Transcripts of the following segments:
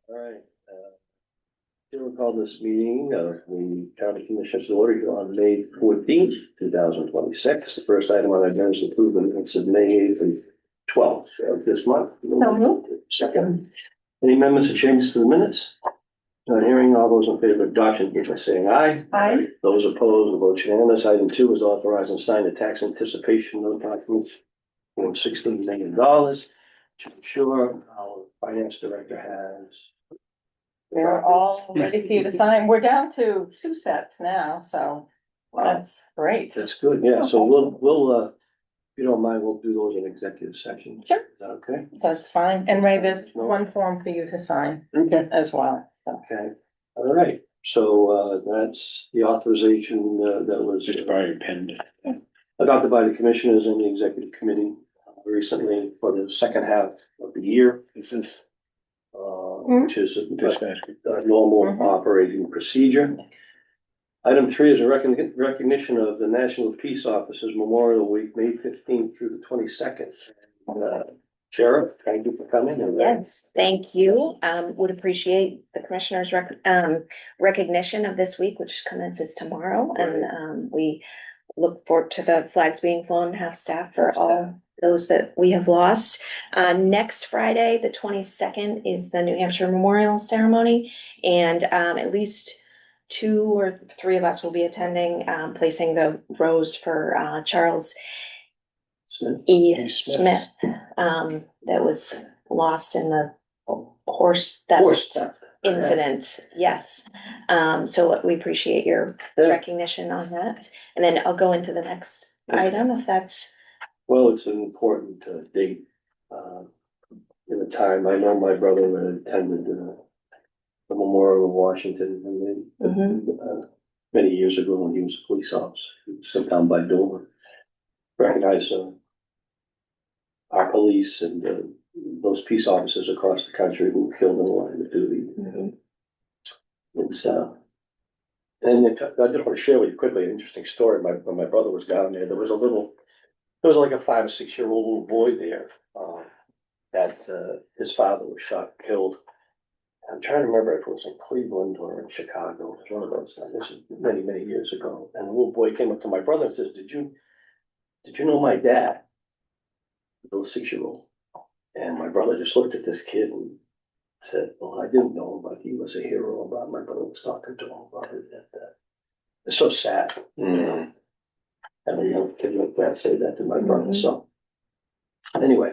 All right. You'll recall this meeting of the County Commissioners order on May 14th, 2026. The first item on our agenda is approve the minutes of May 8th and 12th of this month. Second. Any amendments or changes to the minutes? Not hearing. All those in favor of adoption, give by saying aye. Aye. Those opposed, the vote unanimous. Item 2 is authorize and sign the tax anticipation note documents for $16 million. To ensure our finance director has. They're all ready for you to sign. We're down to 2 sets now, so that's great. That's good, yeah, so we'll, if you don't mind, we'll do those in executive session. Sure. Is that okay? That's fine. And Ray, there's one form for you to sign Okay. as well. So. Okay, all right, so, that's the authorization, that was. Just by your pen. Adopted by the commissioners and the executive committee recently for the second half of the year. This is Which is dispatch. a normal operating procedure. Item 3 is a recognition of the National Peace Officers Memorial Week, May 15th through the 22nd. Sheriff, thank you for coming. Yes, thank you. Would appreciate the commissioner's recognition of this week, which commences tomorrow. And we look forward to the flags being flown, half staff for all those that we have lost. Next Friday, the 22nd, is the New Hampshire Memorial Ceremony. And at least 2 or 3 of us will be attending, placing the rose for Charles E. Smith, that was lost in the horse theft incident. Yes. So we appreciate your recognition on that. And then I'll go into the next item if that's. Well, it's an important date in the time. I know my brother attended the Memorial of Washington and then many years ago when he was a police officer. He was sent down by Dover. Recognize our police and those peace officers across the country who were killed in the line of duty. It's and I just want to share with you quickly an interesting story. When my brother was down there, there was like a 5 or 6 year old little boy there that his father was shot and killed. I'm trying to remember if it was in Cleveland or in Chicago. It was one of those. This is many, many years ago. And the little boy came up to my brother and says, Did you know my dad? The little 6-year-old. And my brother just looked at this kid and said, well, I didn't know him, but he was a hero. About my brother was talking to him about it. It's so sad. And a young kid like that say that to my brother. So anyway,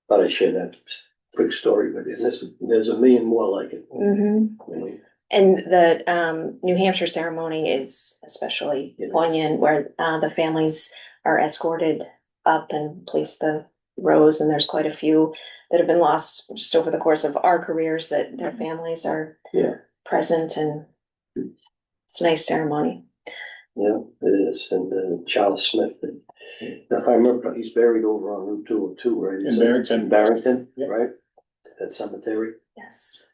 thought I'd share that quick story with you. There's a million more like it. And the New Hampshire ceremony is especially poignant, where the families are escorted up and place the rose, and there's quite a few that have been lost just over the course of our careers that their families are present, and it's a nice ceremony. Yeah, it is. And Charles Smith, if I remember, he's buried over on Route 202, right? In Barrington. Barrington, right? That cemetery. Yes.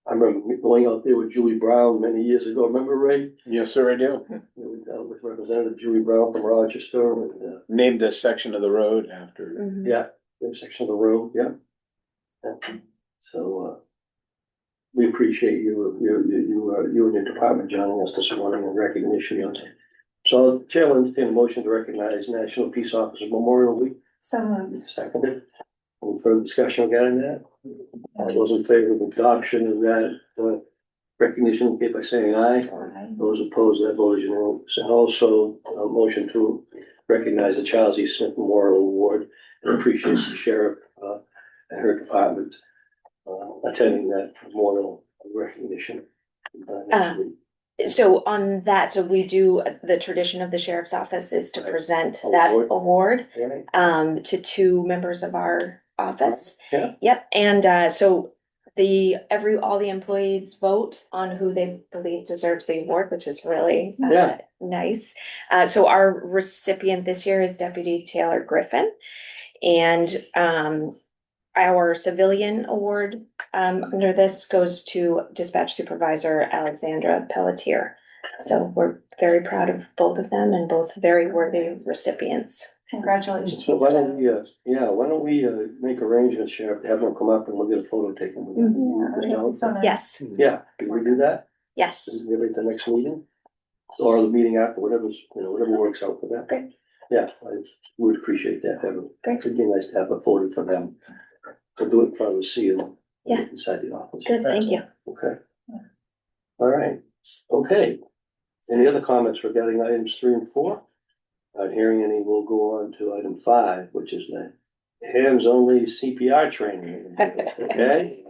I remember going out there with Julie Brown many years ago. Remember, Ray? Yes, sir, I do. With Representative Julie Brown from Rochester. And, named this section of the road after. Yeah, that section of the road. Yeah. So we appreciate you and your department joining us this morning in recognition. So, Chair will entertain a motion to recognize National Peace Officer Memorial Week. Seconded. Any further discussion regarding that? All those in favor of adoption of that recognition, indicate by saying aye. Those opposed, that vote is unanimous. And also a motion to recognize the Charles E. Smith Memorial Award and appreciate the sheriff and her department attending that memorial recognition next week. So on that, so we do, the tradition of the sheriff's office is to present that award to 2 members of our office. Yep. And so all the employees vote on who they believe deserves the award, which is really nice. So our recipient this year is Deputy Taylor Griffin, and our civilian award under this goes to Dispatch Supervisor Alexandra Pelletier. So we're very proud of both of them, and both very worthy recipients. Congratulations. So why don't we, make arrangements, Sheriff, to have them come up and we'll get a photo taken with Yeah, them. so nice. Yes, Yeah, can we do that? yes. Maybe at the next meeting? Or the meeting after, whatever's, whatever works out for them. Great. Yeah, I would appreciate that, Great. It'd be nice to have a photo for them. To do it in front of the seal. Yeah. Inside the office. Good, thank you. Okay. All right, okay. Any other comments regarding items 3 and 4? Not hearing any, we'll go on to item 5, which is the hands-only CPR training. Okay?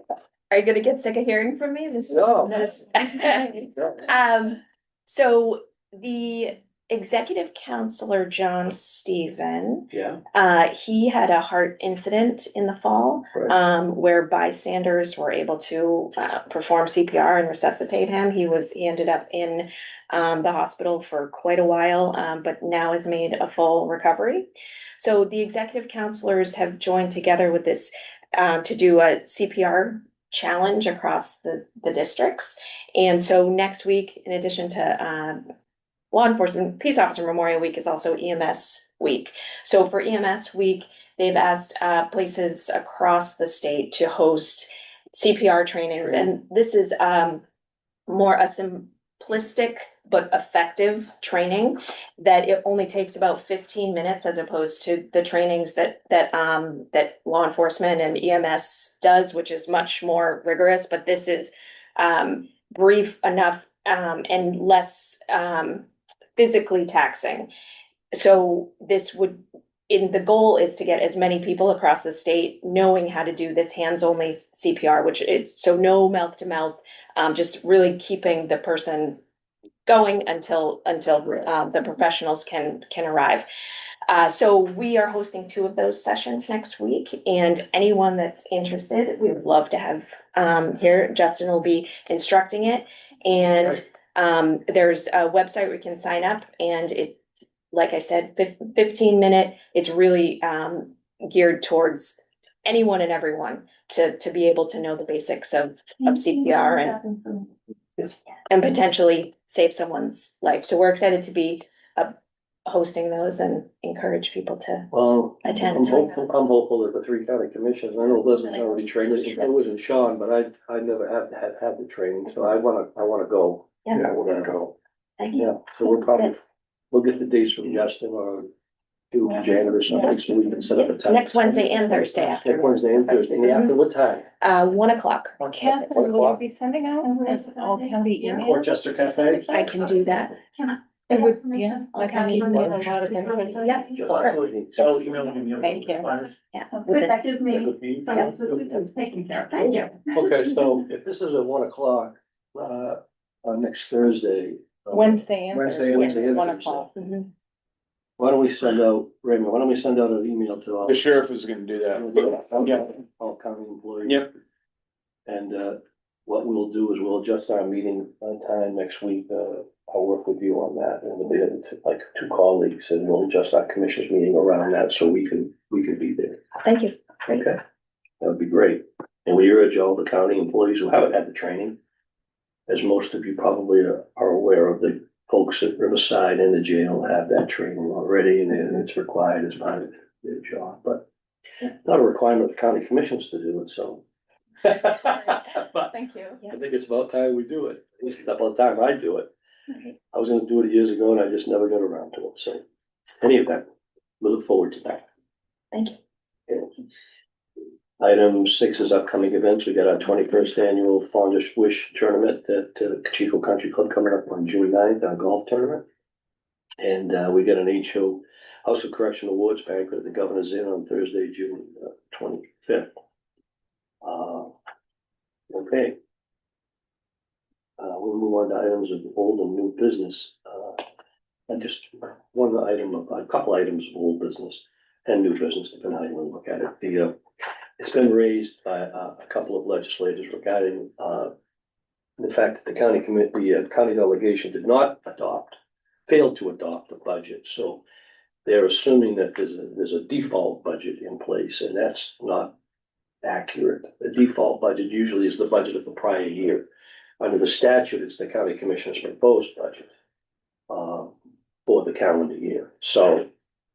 Are you gonna get sick of hearing from me? This. No. So the executive counselor, John Stephen, Yeah, he had a heart incident in the fall, right, where bystanders were able to, perform CPR and resuscitate him. He ended up in, the hospital for quite a while, but now has made a full recovery. So the executive counselors have joined together with this, to do a CPR challenge across the districts. And so next week, in addition to, law enforcement, Peace Officer Memorial Week is also EMS week. So for EMS week, they've asked places across the state to host CPR trainings. And this is more a simplistic but effective training that it only takes about 15 minutes as opposed to the trainings that law enforcement and EMS does, which is much more rigorous. But this is brief enough and less physically taxing. So this would, the goal is to get as many people across the state knowing how to do this hands-only CPR, which is, so no mouth to mouth, just really keeping the person going until the professionals can arrive. So we are hosting 2 of those sessions next week, and anyone that's interested, we would love to have here. Justin will be instructing it, and there's a website where you can sign up, and it, like I said, 15-minute, it's really geared towards anyone and everyone to be able to know the basics of CPR and potentially save someone's life. So we're excited to be hosting those and encourage people to attend. I'm hopeful that the 3 county commissions, I know it wasn't already trained, it wasn't Sean, but I never had the training, so I wanna go. Yeah. We're gonna go. Thank you. Yeah, so we'll get the dates from Justin or do Janet or something, so we can set up a time. Next Wednesday and Thursday Next after. Wednesday and Thursday, and after what time? 1 o'clock. Catherine, will you be sending out, can be emailed? Portchester Cafe? I can do that. It would, yeah. Like, I mean, I get a lot of information. Yeah. So email him. Thank you. Yeah. That gives me some specific taken care of. Thank you. Okay, so if this is at 1 o'clock, next Thursday. Wednesday and Wednesday Thursday, and 1 Thursday. o'clock. Mhm. Why don't we send out, Raymond, why don't we send out an email to all? The sheriff is gonna do that. Yeah. All county employees. Yep. And what we'll do is we'll adjust our meeting time next week. I'll work with you on that, and we'll be like 2 colleagues, and we'll adjust our commissioners meeting around that so we can be there. Thank you. Great. Okay, that would be great. And we urge all the county employees who haven't had the training, as most of you probably are aware of, the folks at Riverside and the jail have that training already, and it's required as part of their job, but not a requirement of county commissions to do it, so. But Thank you. I think it's about time we do it. At least it's about time I do it. Okay. I was gonna do it years ago and I just never got around to it, so. Any event, we look forward to that. Thank you. Okay. Item 6 is upcoming events. We got our 21st annual Fondest Wish tournament at Chico Country Club coming up on June 9th, our golf tournament. And we got an HO House of Correction Awards banquet at the Governor's Inn on Thursday, June 25th. Okay. We'll move on to items of old and new business. And just a couple items of old business and new business, depending on how you want to look at it. It's been raised by a couple of legislators regarding the fact that the county delegation failed to adopt the budget. So they're assuming that there's a default budget in place, and that's not accurate. The default budget usually is the budget of the prior year. Under the statute, it's the county commissioner's proposed budget for the calendar year. So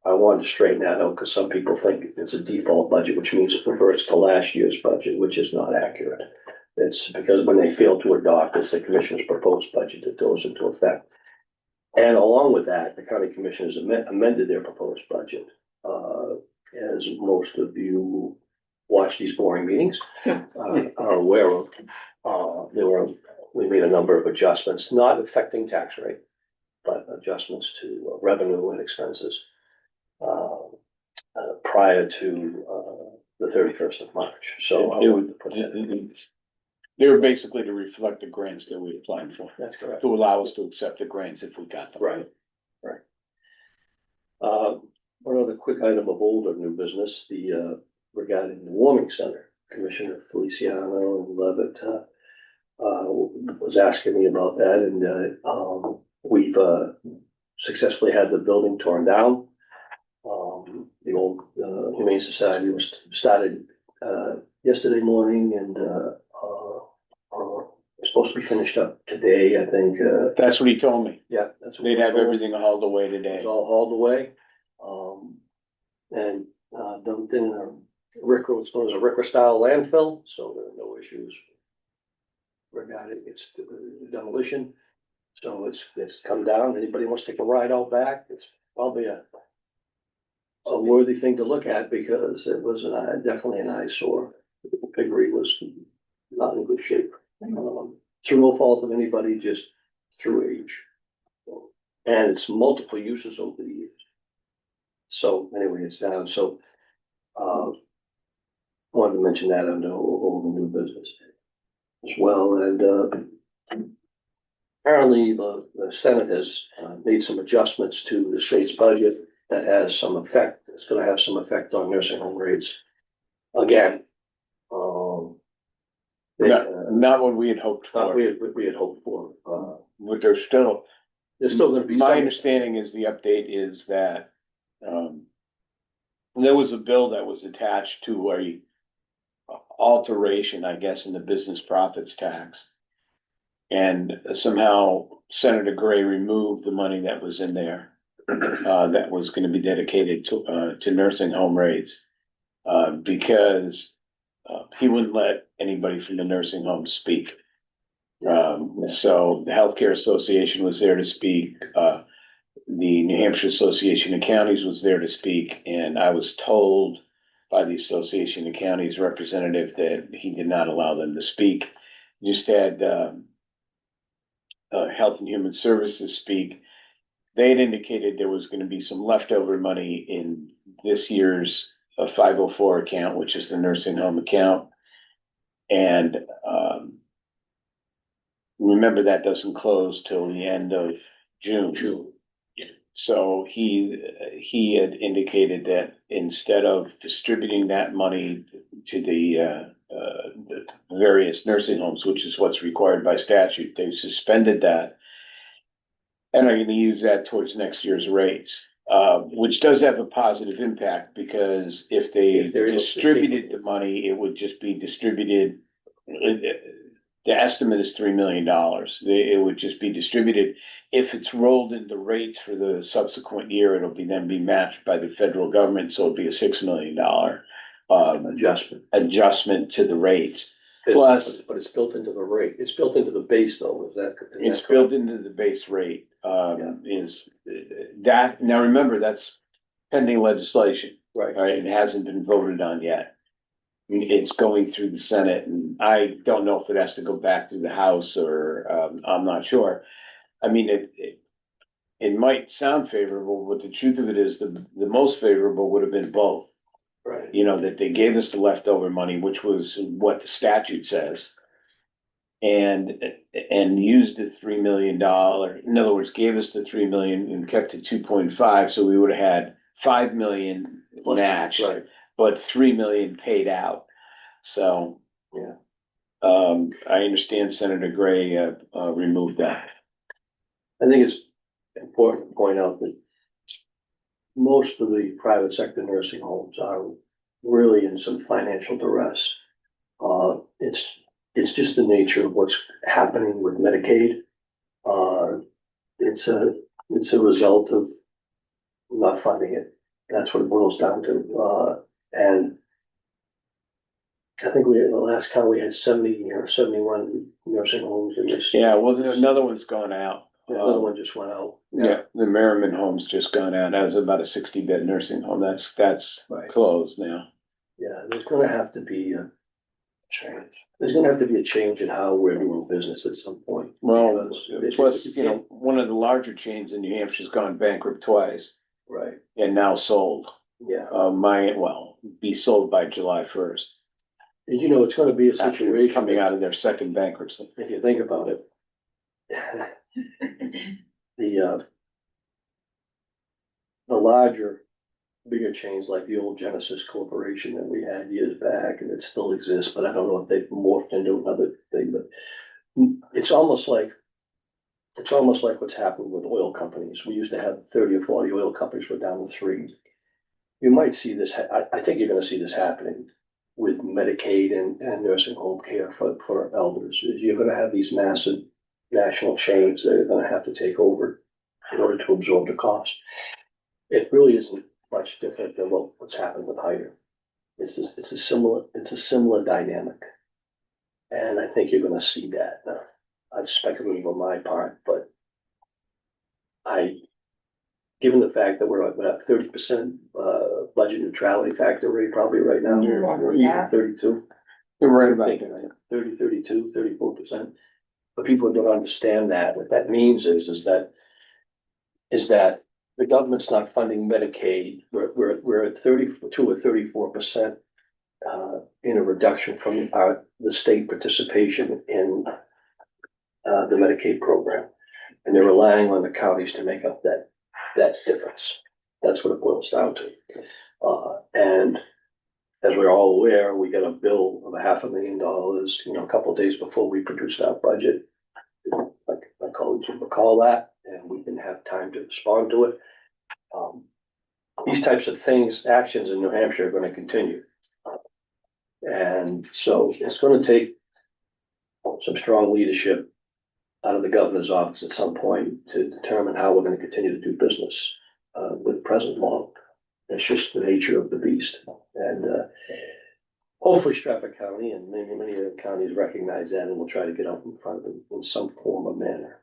I wanted to straighten that out because some people think it's a default budget, which means it reverts to last year's budget, which is not accurate. It's because when they fail to adopt, it's the commissioner's proposed budget that goes into effect. And along with that, the county commissioners amended their proposed budget. As most of you watch these boring meetings, are aware of, we made a number of adjustments, not affecting tax rate, but adjustments to revenue and expenses prior to the 31st of March. So I wanted to put that in. They were basically to reflect the grants that we applied for, That's correct. to allow us to accept the grants if we got them. Right. One other quick item of old or new business, regarding the warming center, Commissioner Feliciano and Levitt, was asking me about that, and, we've, successfully had the building torn down. The old, Humane Society was started, yesterday morning, and, it's supposed to be finished up today, I think, That's what he told me. yeah, that's. what They'd we're have told. everything hauled away today. It's all hauled away. And dumped in what's known as a RICRA style landfill, so there are no issues regarding its demolition. So it's come down. Anybody wants to take a ride out back, it's probably a worthy thing to look at because it was definitely an eyesore. The piggery was not in good shape. Through no fault of anybody, just through age. And it's multiple uses over the years. So anyway, it's down, so, wanted to mention that under all the new business as well, and, apparently the Senate has, made some adjustments to the state's budget that has some effect, it's gonna have some effect on nursing home rates. Again, Not what we had hoped not for, we had hoped for, but there's still, gonna be. my understanding is the update is that, there was a bill that was attached to a alteration, I guess, in the business profits tax. And somehow Senator Gray removed the money that was in there, that was gonna be dedicated to nursing home rates. Because, he wouldn't let anybody from the nursing home speak. So the Healthcare Association was there to speak, the New Hampshire Association of Counties was there to speak, and I was told by the Association of Counties representative that he did not allow them to speak. Just had Health and Human Services speak. They had indicated there was gonna be some leftover money in this year's 504 account, which is the nursing home account. And remember, that doesn't close till the end of June. So he had indicated that instead of distributing that money to the various nursing homes, which is what's required by statute, they've suspended that and are gonna use that towards next year's rates, which does have a positive impact because if they distributed the money, it would just be distributed. The estimate is $3 million. It would just be distributed. If it's rolled into rates for the subsequent year, it'll then be matched by the federal government, so it'll be a $6 million adjustment to the rates. Plus, but it's built into the rate. It's built into the base, though. It's built into the base rate. Is that now? Remember, that's pending legislation, right? Right, it hasn't been voted on yet. It's going through the Senate, and I don't know if it has to go back through the House or I'm not sure. I mean, it might sound favorable, but the truth of it is the most favorable would have been both. Right. You know, that they gave us the leftover money, which was what the statute says. And used the $3 million, in other words, gave us the 3 million and kept it 2.5, so we would have had 5 million matched. Right. But 3 million paid out. So, yeah. I understand Senator Gray removed that. I think it's important to point out that most of the private sector nursing homes are really in some financial duress. It's just the nature of what's happening with Medicaid. It's a result of not funding it. That's what it boils down to, and I think the last count, we had 70 or 71 nursing homes in this. Yeah, well, another one's gone out. Another one just went out. Yeah, the Merriman home's just gone out. That was about a 60-bed nursing home. That's Right. closed now. Yeah, there's gonna have to be a change. There's gonna have to be a change in how we're doing business at some point. Well, Because plus, one of the larger chains in New Hampshire's gone bankrupt twice Right, and now sold. yeah. Be sold by July 1st. And it's gonna be a After situation. coming out of their second bankruptcy. If you think about it. The larger, bigger chains like the old Genesis Corporation that we had years back, and it still exists, but I don't know if they've morphed into another thing, but it's almost like what's happened with oil companies. We used to have 30 or 40 oil companies, we're down to 3. You might see this, I think you're gonna see this happening with Medicaid and nursing home care for elders. You're gonna have these massive national chains that are gonna have to take over in order to absorb the cost. It really isn't much different than what's happened with Hyder. It's a similar dynamic. And I think you're gonna see that now. I'm speculating on my part, but given the fact that we're at 30% budget neutrality factor rate probably right now, or even Yeah. 32. You're right about Thinking, right? 30, 32, 34%. But people don't understand that. What that means is that the government's not funding Medicaid. We're at 32 or 34% in a reduction from the state participation in the Medicaid program. And they're relying on the counties to make up that difference. That's what it boils down to. And as we're all aware, we got a bill of $500,000, a couple of days before we produced our budget. Like my colleagues will recall that, and we didn't have time to respond to it. These types of actions in New Hampshire are going to continue. And so it's going to take some strong leadership out of the governor's office at some point to determine how we're going to continue to do business with present law. It's just the nature of the beast. And hopefully Strafford County and many other counties recognize that, and we'll try to get out in front of them in some form or manner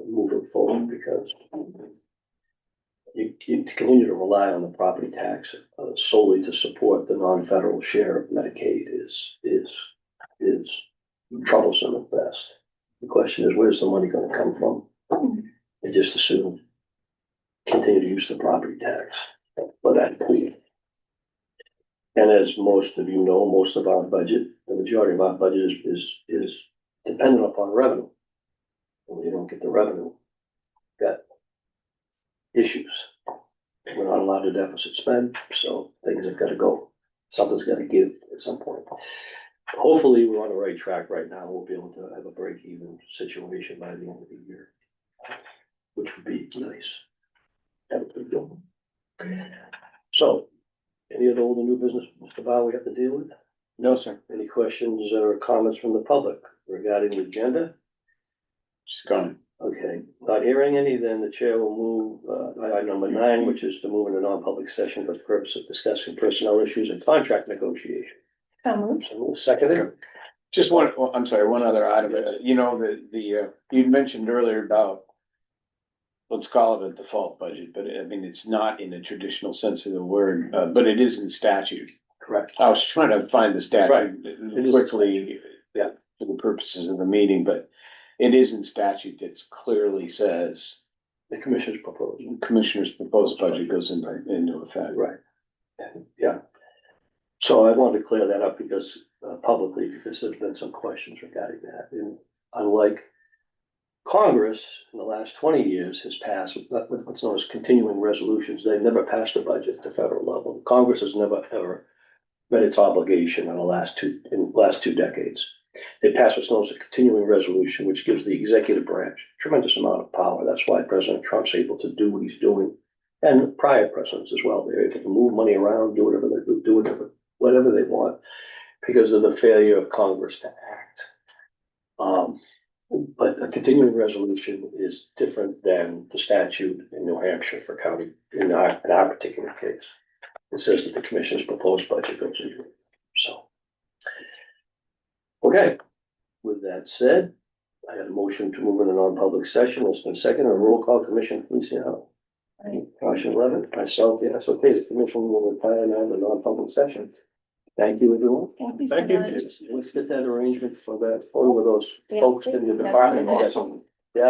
moving forward, because you continue to rely on the property tax solely to support the non-federal share of Medicaid is troublesome at best. The question is, where's the money going to come from? They just assume continue to use the property tax, but that clear. And as most of you know, most of our budget, the majority of our budget is dependent upon revenue. And when you don't get the revenue, got issues. We're not allowed to deficit spend, so things have got to go. Something's got to give at some point. Hopefully, we're on the right track right now. We'll be able to have a break-even situation by the end of the year, which would be nice. Have a good deal. So, any other old and new business, Mr. Bow, we have to deal with? No, sir. Any questions or comments from the public regarding the agenda? She's gone. Okay, not hearing any, then the chair will move, item number 9, which is to move into non-public session for the purpose of discussing personnel issues and contract negotiation. So move seconded. Just one, well, I'm sorry, one other item. You'd mentioned earlier about, let's call it a default budget, but I mean, it's not in the traditional sense of the word, but it is in statute. Correct. I was trying to find the statute is quickly, yeah, for the purposes of the meeting, but it is in statute that clearly says The commissioner's proposal. commissioner's proposed budget goes into effect. Right. Yeah. So I wanted to clear that up because publicly, because there's been some questions regarding that. And unlike Congress in the last 20 years has passed what's known as continuing resolutions, they've never passed a budget at the federal level. Congress has never ever met its obligation in the last two decades. They passed what's known as a continuing resolution, which gives the executive branch a tremendous amount of power. That's why President Trump's able to do what he's doing, and prior presidents as well. They're able to move money around, do whatever they want, because of the failure of Congress to act. But a continuing resolution is different than the statute in New Hampshire for county, in our particular case. It says that the commission's proposed budget goes into it, so. Okay, with that said, I had a motion to move in a non-public session. It's been seconded. A roll call, Commissioner Feliciano. Commissioner Levin, myself, yes, okay, the commission will retire now to non-public session. Thank you, everyone. Thank you so Thank you. much. Let's get that arrangement for that, for those Yeah. folks in the department. Yes.